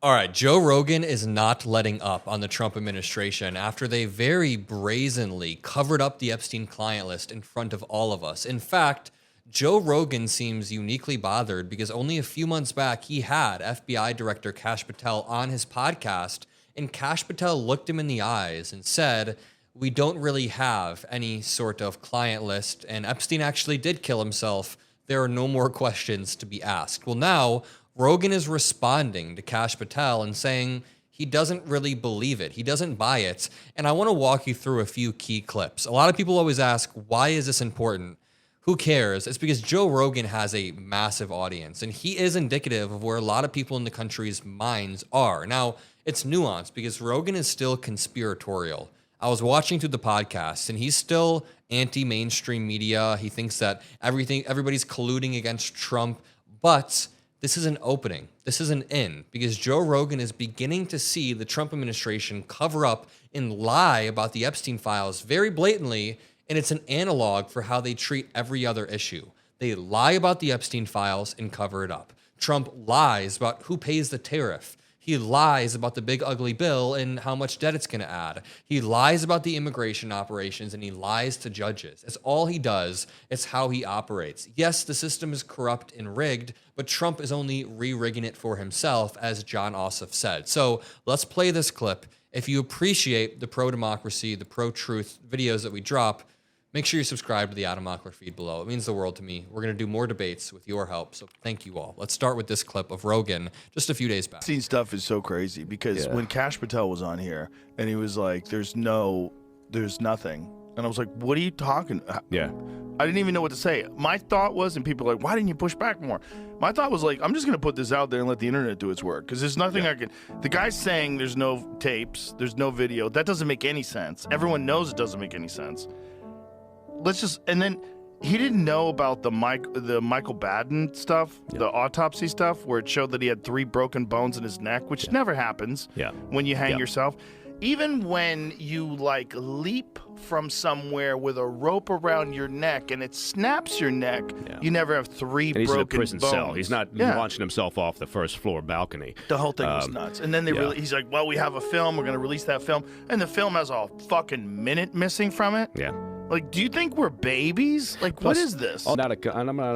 All right, Joe Rogan is not letting up on the Trump administration after they very brazenly covered up the Epstein client list in front of all of us. In fact, Joe Rogan seems uniquely bothered because only a few months back he had FBI Director Kash Patel on his podcast, and Kash Patel looked him in the eyes and said, "We don't really have any sort of client list, and Epstein actually did kill himself. There are no more questions to be asked." Well, now Rogan is responding to Kash Patel and saying he doesn't really believe it. He doesn't buy it. And I want to walk you through a few key clips. A lot of people always ask, why is this important? Who cares? It's because Joe Rogan has a massive audience, and he is indicative of where a lot of people in the country's minds are. Now, it's nuanced because Rogan is still conspiratorial. I was watching through the podcast, and he's still anti-mainstream media. He thinks that everybody's colluding against Trump, but this is an opening. This is an in, because Joe Rogan is beginning to see the Trump administration cover up and lie about the Epstein files very blatantly, and it's an analog for how they treat every other issue. They lie about the Epstein files and cover it up. Trump lies about who pays the tariff. He lies about the big ugly bill and how much debt it's going to add. He lies about the immigration operations, and he lies to judges. It's all he does. It's how he operates. Yes, the system is corrupt and rigged, but Trump is only re-rigging it for himself, as John Ossoff said. So let's play this clip. If you appreciate the pro-democracy, the pro-truth videos that we drop, make sure you subscribe to the Adam Mockler feed below. It means the world to me. We're going to do more debates with your help, so thank you all. Let's start with this clip of Rogan just a few days back. Epstein stuff is so crazy because when Kash Patel was on here and he was like, there's nothing. And I was like, what are you talking about? Yeah. I didn't even know what to say. My thought was, and people are like, why didn't you push back more? My thought was like, I'm just going to put this out there and let the internet do its work, because there's nothing I can. The guy's saying there's no tapes, there's no video. That doesn't make any sense. Everyone knows it doesn't make any sense. And then he didn't know about the Michael Baden stuff, the autopsy stuff, where it showed that he had 3 broken bones in his neck, which never happens when you hang yourself. Even when you like leap from somewhere with a rope around your neck and it snaps your neck, you never have 3 and he's broken in a prison bones. cell. He's not launching himself off the first floor balcony. The whole thing was nuts. And then he's like, well, we have a film. We're going to release that film. And the film has a fucking minute missing from it. Yeah. Like, do you think we're babies? Like, what is this? I'm not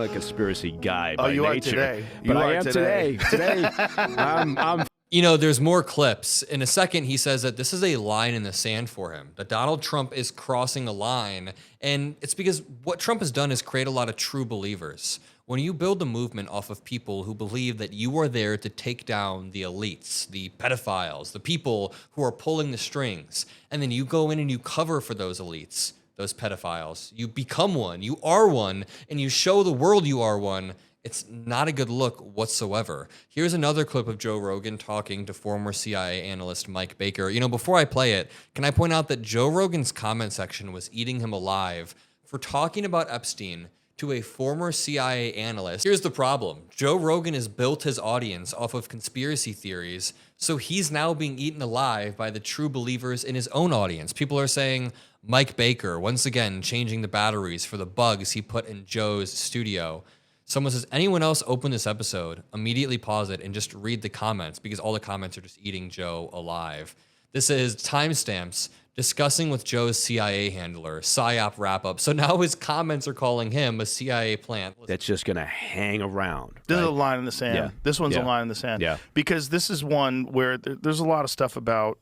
a conspiracy guy by you nature. Are today. But I am today. Today, I'm You know, there's more clips. In a second, he says that this is a line in the sand for him, that Donald Trump is crossing a line. And it's because what Trump has done is create a lot of true believers. When you build a movement off of people who believe that you are there to take down the elites, the pedophiles, the people who are pulling the strings, and then you go in and you cover for those elites, those pedophiles, you become one, you are one, and you show the world you are one, it's not a good look whatsoever. Here's another clip of Joe Rogan talking to former CIA analyst Mike Baker. You know, before I play it, can I point out that Joe Rogan's comment section was eating him alive for talking about Epstein to a former CIA analyst. Here's the problem. Joe Rogan has built his audience off of conspiracy theories, so he's now being eaten alive by the true believers in his own audience. People are saying, Mike Baker, once again, changing the batteries for the bugs he put in Joe's studio. Someone says, anyone else open this episode, immediately pause it and just read the comments, because all the comments are just eating Joe alive. This is timestamps discussing with Joe's CIA handler, PSYOP wrap-up. So now his comments are calling him a CIA plant. that's just going to hang around. This is right? a line in the sand. Yeah. This one's a line in the sand. Yeah. Because this is one where there's a lot of stuff about,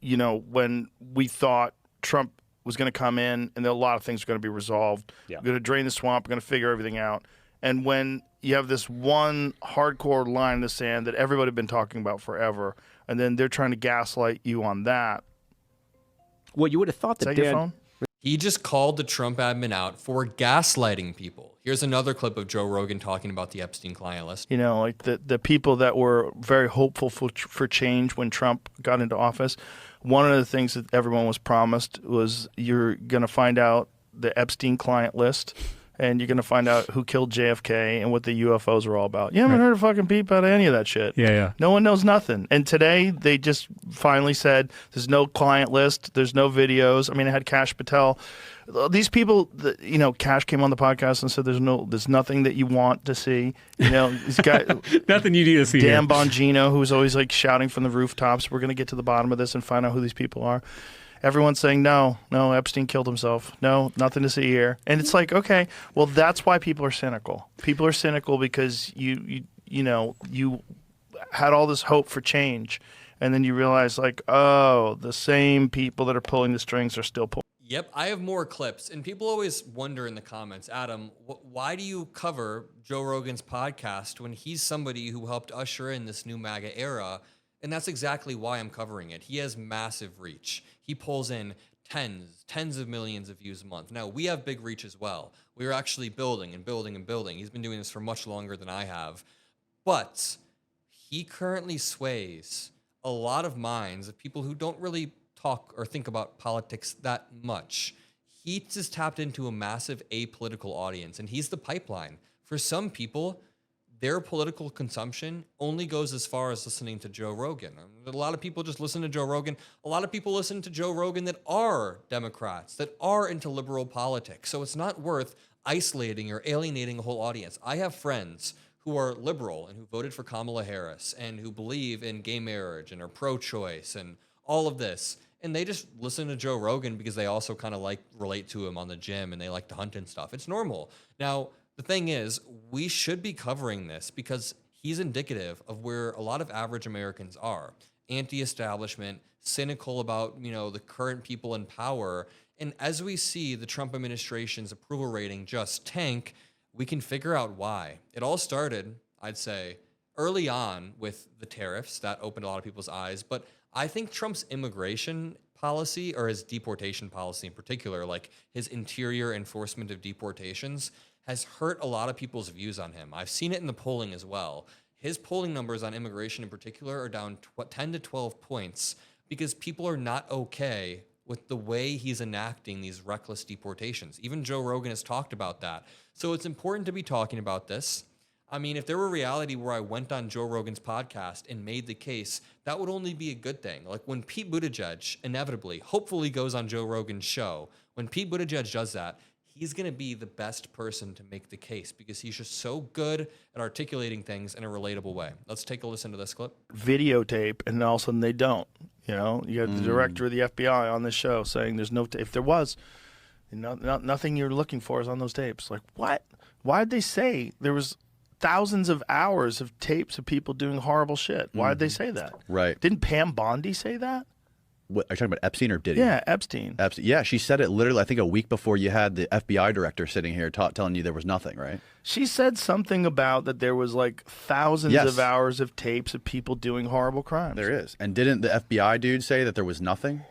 you know, when we thought Trump was going to come in and a lot of things are going to be resolved. Yeah. We're going to drain the swamp. We're going to figure everything out. And when you have this one hardcore line in the sand that everybody had been talking about forever, and then they're trying to gaslight you on that. Well, you would have thought Is that that your Dan. phone? He just called the Trump admin out for gaslighting people. Here's another clip of Joe Rogan talking about the Epstein client list. You know, like the people that were very hopeful for change when Trump got into office, one of the things that everyone was promised was you're going to find out the Epstein client list, and you're going to find out who killed JFK and what the UFOs were all about. You haven't heard a fucking peep out of any of that shit. Yeah. No one knows nothing. And today they just finally said there's no client list, there's no videos. I mean, I had Kash Patel. These people, Kash came on the podcast and said there's nothing that you want to see. He's got nothing you need to see. Dan Bongino, who's always like shouting from the rooftops, we're going to get to the bottom of this and find out who these people are. Everyone's saying, no, Epstein killed himself. No, nothing to see here. And it's like, okay, well, that's why people are cynical. People are cynical because you had all this hope for change. And then you realize, like, oh, the same people that are pulling the strings are still pulling. Yep, I have more clips. And people always wonder in the comments, Adam, why do you cover Joe Rogan's podcast when he's somebody who helped usher in this new MAGA era? And that's exactly why I'm covering it. He has massive reach. He pulls in tens of millions of views a month. Now, we have big reach as well. We're actually building and building and building. He's been doing this for much longer than I have. But he currently sways a lot of minds of people who don't really talk or think about politics that much. He just tapped into a massive apolitical audience, and he's the pipeline. For some people, their political consumption only goes as far as listening to Joe Rogan. A lot of people just listen to Joe Rogan. A lot of people listen to Joe Rogan that are Democrats, that are into liberal politics. So it's not worth isolating or alienating a whole audience. I have friends who are liberal and who voted for Kamala Harris and who believe in gay marriage and are pro-choice and all of this. And they just listen to Joe Rogan because they also kind of relate to him on the gym and they like to hunt and stuff. It's normal. Now, the thing is, we should be covering this because he's indicative of where a lot of average Americans are. Anti-establishment, cynical about, the current people in power. And as we see the Trump administration's approval rating just tank, we can figure out why. It all started, I'd say, early on with the tariffs. That opened a lot of people's eyes. But I think Trump's immigration policy, or his deportation policy in particular, like his interior enforcement of deportations, has hurt a lot of people's views on him. I've seen it in the polling as well. His polling numbers on immigration in particular are down 10 to 12 points because people are not okay with the way he's enacting these reckless deportations. Even Joe Rogan has talked about that. So it's important to be talking about this. I mean, if there were a reality where I went on Joe Rogan's podcast and made the case, that would only be a good thing. Like when Pete Buttigieg inevitably, hopefully goes on Joe Rogan's show, when Pete Buttigieg does that, he's going to be the best person to make the case because he's just so good at articulating things in a relatable way. Let's take a listen to this clip. Videotape, and all of a sudden they don't. You got the director of the FBI on this show saying there's no if there was, nothing you're looking for is on those tapes. Like, what? Why did they say there was thousands of hours of tapes of people doing horrible shit? Why did they say that? Right. Didn't Pam Bondi say that? What, are you talking about Epstein or Diddy? Yeah, Epstein. Epstein. Yeah, she said it literally, I think, a week before you had the FBI director sitting here telling you there was nothing, right? She said something about that there was like thousands of hours of tapes of people doing horrible crimes. There is. And didn't the FBI dude say that there was nothing?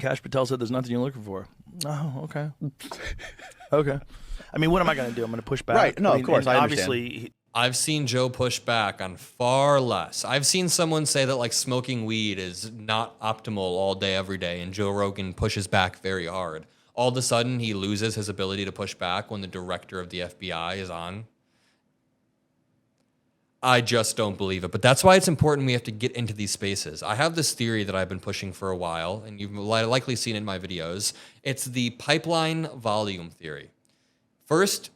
Kash Patel said there's nothing you're looking for. Oh, okay. Okay. I mean, what am I going to do? I'm going to push back. Right. No, of course. I understand. Obviously, I've seen Joe push back on far less. I've seen someone say that like smoking weed is not optimal all day, every day, and Joe Rogan pushes back very hard. All of a sudden, he loses his ability to push back when the director of the FBI is on. I just don't believe it. But that's why it's important we have to get into these spaces. I have this theory that I've been pushing for a while, and you've likely seen it in my videos. It's the pipeline volume theory. First,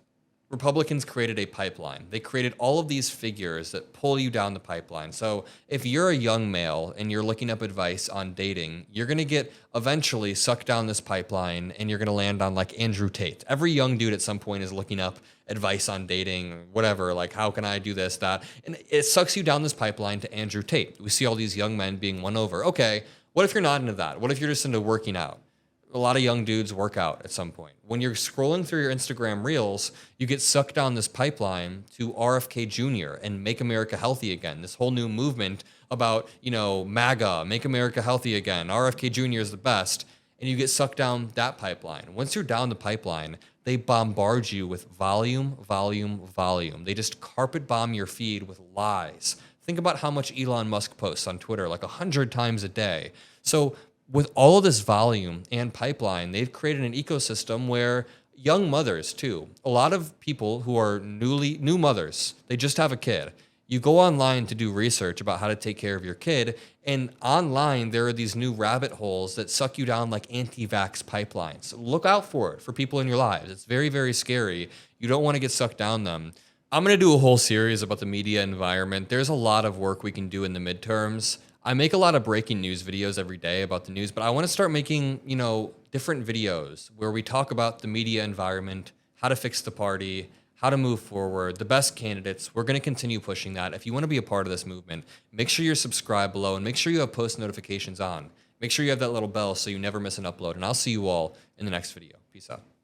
Republicans created a pipeline. They created all of these figures that pull you down the pipeline. So if you're a young male and you're looking up advice on dating, you're going to get eventually sucked down this pipeline and you're going to land on like Andrew Tate. Every young dude at some point is looking up advice on dating, whatever, like how can I do this, that. And it sucks you down this pipeline to Andrew Tate. We see all these young men being won over. Okay, what if you're not into that? What if you're just into working out? A lot of young dudes work out at some point. When you're scrolling through your Instagram reels, you get sucked down this pipeline to RFK Jr. and Make America Healthy Again. This whole new movement about, MAGA, Make America Healthy Again. RFK Jr. is the best. And you get sucked down that pipeline. Once you're down the pipeline, they bombard you with volume. They just carpet bomb your feed with lies. Think about how much Elon Musk posts on Twitter, like 100 times a day. So with all of this volume and pipeline, they've created an ecosystem where young mothers too. A lot of people who are new mothers, they just have a kid. You go online to do research about how to take care of your kid, and online there are these new rabbit holes that suck you down like anti-vax pipelines. Look out for it for people in your lives. It's very, very scary. You don't want to get sucked down them. I'm going to do a whole series about the media environment. There's a lot of work we can do in the midterms. I make a lot of breaking news videos every day about the news, but I want to start making, different videos where we talk about the media environment, how to fix the party, how to move forward, the best candidates. We're going to continue pushing that. If you want to be a part of this movement, make sure you're subscribed below and make sure you have post notifications on. Make sure you have that little bell so you never miss an upload. And I'll see you all in the next video. Peace out.